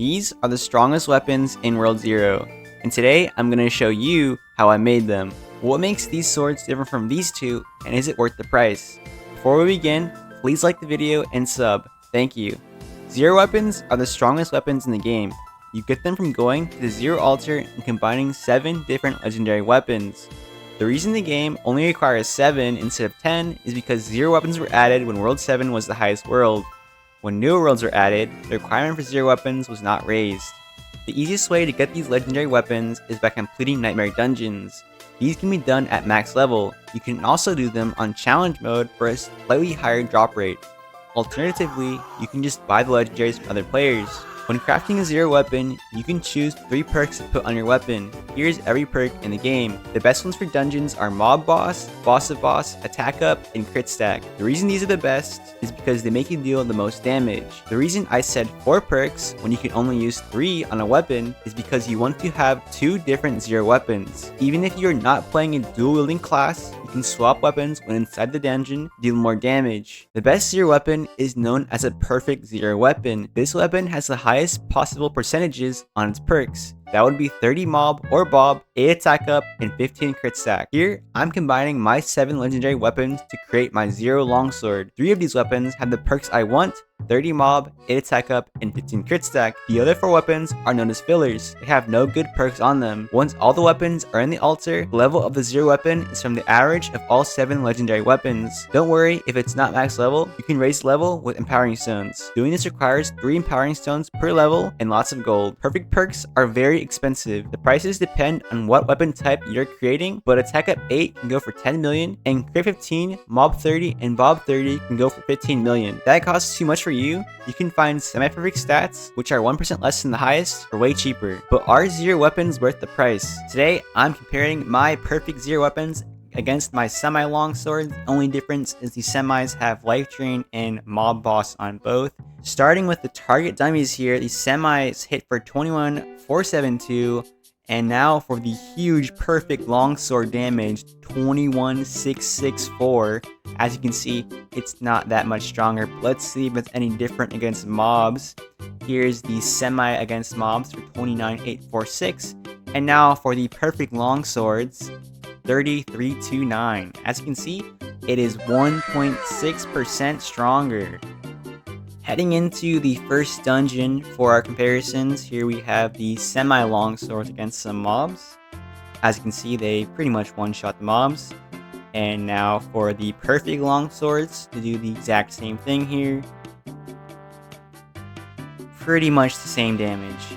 These are the strongest weapons in World 0, and today I'm going to show you how I made them. What makes these swords different from these two, and is it worth the price? Before we begin, please like the video and sub. Thank you. 0 weapons are the strongest weapons in the game. You get them from going to the 0 altar and combining 7 different legendary weapons. The reason the game only requires 7 instead of 10 is because 0 weapons were added when World 7 was the highest world. When newer worlds were added, the requirement for 0 weapons was not raised. The easiest way to get these legendary weapons is by completing Nightmare Dungeons. These can be done at max level. You can also do them on challenge mode for a slightly higher drop rate. Alternatively, you can just buy the legendaries from other players. When crafting a 0 weapon, you can choose 3 perks to put on your weapon. Here's every perk in the game. The best ones for dungeons are Mob Boss, Boss of Boss, Attack Up, and Crit Stack. The reason these are the best is because they make you deal the most damage. The reason I said 4 perks when you can only use 3 on a weapon is because you want to have 2 different 0 weapons. Even if you're not playing a dual wielding class, you can swap weapons when inside the dungeon to deal more damage. The best 0 weapon is known as a perfect 0 weapon. This weapon has the highest possible percentages on its perks. That would be 30 Mob or Bob, 8 Attack Up, and 15 Crit Stack. Here, I'm combining my 7 legendary weapons to create my 0 Longsword. 3 of these weapons have the perks I want: 30 Mob, 8 Attack Up, and 15 Crit Stack. The other 4 weapons are known as fillers. They have no good perks on them. Once all the weapons are in the altar, the level of the 0 weapon is from the average of all 7 legendary weapons. Don't worry if it's not max level, you can raise level with empowering stones. Doing this requires 3 empowering stones per level and lots of gold. Perfect perks are very expensive. The prices depend on what weapon type you're creating, but Attack Up 8 can go for 10 million, and Crit 15, Mob 30, and Bob 30 can go for 15 million. That costs too much for you. You can find semi-perfect stats, which are 1% less than the highest, for way cheaper. But are 0 weapons worth the price? Today, I'm comparing my perfect 0 weapons against my semi-long sword. The only difference is the semis have Life Drain and Mob Boss on both. Starting with the target dummies here, the semis hit for 21,472, and now for the huge perfect longsword damage, 21,664. As you can see, it's not that much stronger. Let's see if it's any different against mobs. Here's the semi against mobs for 29,846, and now for the perfect longswords, 30,329. As you can see, it is 1.6% stronger. Heading into the first dungeon for our comparisons, here we have the semi-long swords against some mobs. As you can see, they pretty much one-shot the mobs. And now for the perfect long swords, to do the exact same thing here. Pretty much the same damage.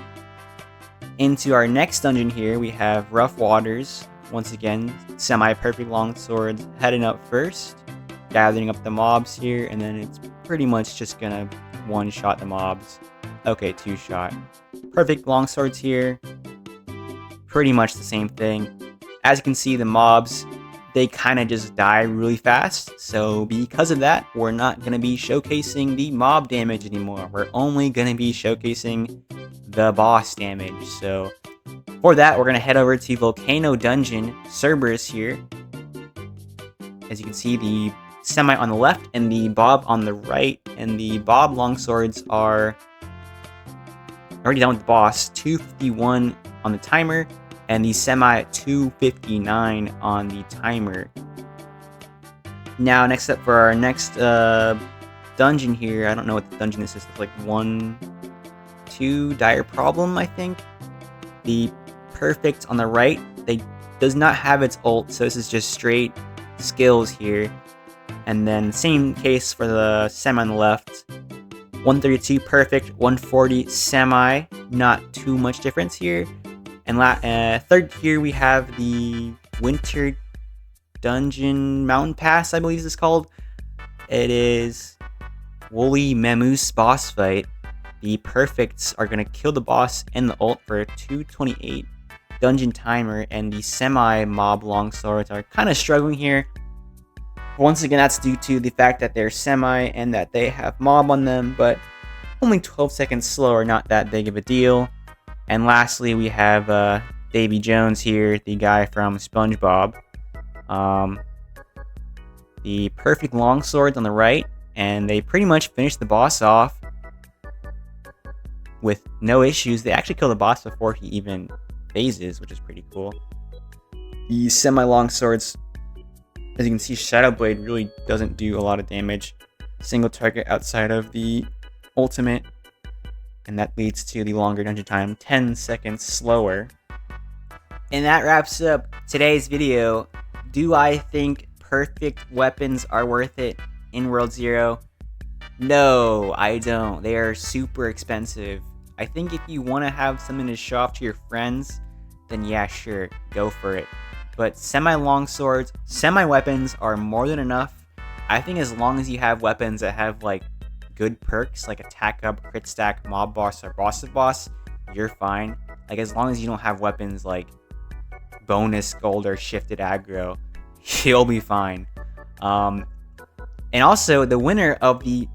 Into our next dungeon here, we have Rough Waters. Once again, semi-perfect long swords heading up first, gathering up the mobs here, and then it's pretty much just gonna one-shot the mobs. Okay, 2-shot. Perfect longswords here. Pretty much the same thing. As you can see, the mobs, they kind of just die really fast. So because of that, we're not gonna be showcasing the mob damage anymore. We're only gonna be showcasing the boss damage. So for that, we're gonna head over to Volcano Dungeon, Cerberus here. As you can see, the semi on the left and the bob on the right, and the bob longswords are already done with the boss, 251 on the timer, and the semi at 259 on the timer. Now, next up for our next dungeon here, I don't know what the dungeon is. It's like 1, 2 Dire Problem, I think. The perfect on the right, they does not have its ult, so this is just straight skills here. And then same case for the semi on the left. 132 perfect, 140 semi, not too much difference here. And third here we have the Winter Dungeon Mountain Pass, I believe this is called. It is Woolly Mammoose boss fight. The perfects are gonna kill the boss and the ult for a 228 dungeon timer, and the semi mob longswords are kind of struggling here. Once again, that's due to the fact that they're semi and that they have mob on them, but only 12 seconds slower, not that big of a deal. And lastly, we have Davy Jones here, the guy from SpongeBob. The perfect longswords on the right, and they pretty much finished the boss off. with no issues. They actually kill the boss before he even phases, which is pretty cool. The semi-long swords, as you can see, Shadow Blade really doesn't do a lot of damage. Single target outside of the ultimate, and that leads to the longer dungeon time, 10 seconds slower. And that wraps up today's video. Do I think perfect weapons are worth it in World Zero? No, I don't. They are super expensive. I think if you want to have something to show off to your friends, then yeah, sure, go for it. But semi-long swords, semi-weapons are more than enough. I think as long as you have weapons that have like good perks, like attack up, crit stack, mob boss, or boss of boss, you're fine. Like as long as you don't have weapons like bonus gold or shifted aggro, you'll be fine. And also, the winner of the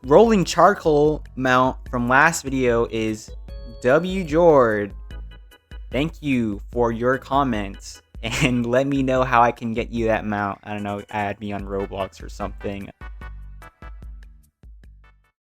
rolling charcoal mount from last video is W. Jord. Thank you for your comments, and let me know how I can get you that mount. I don't know, add me on Roblox or something.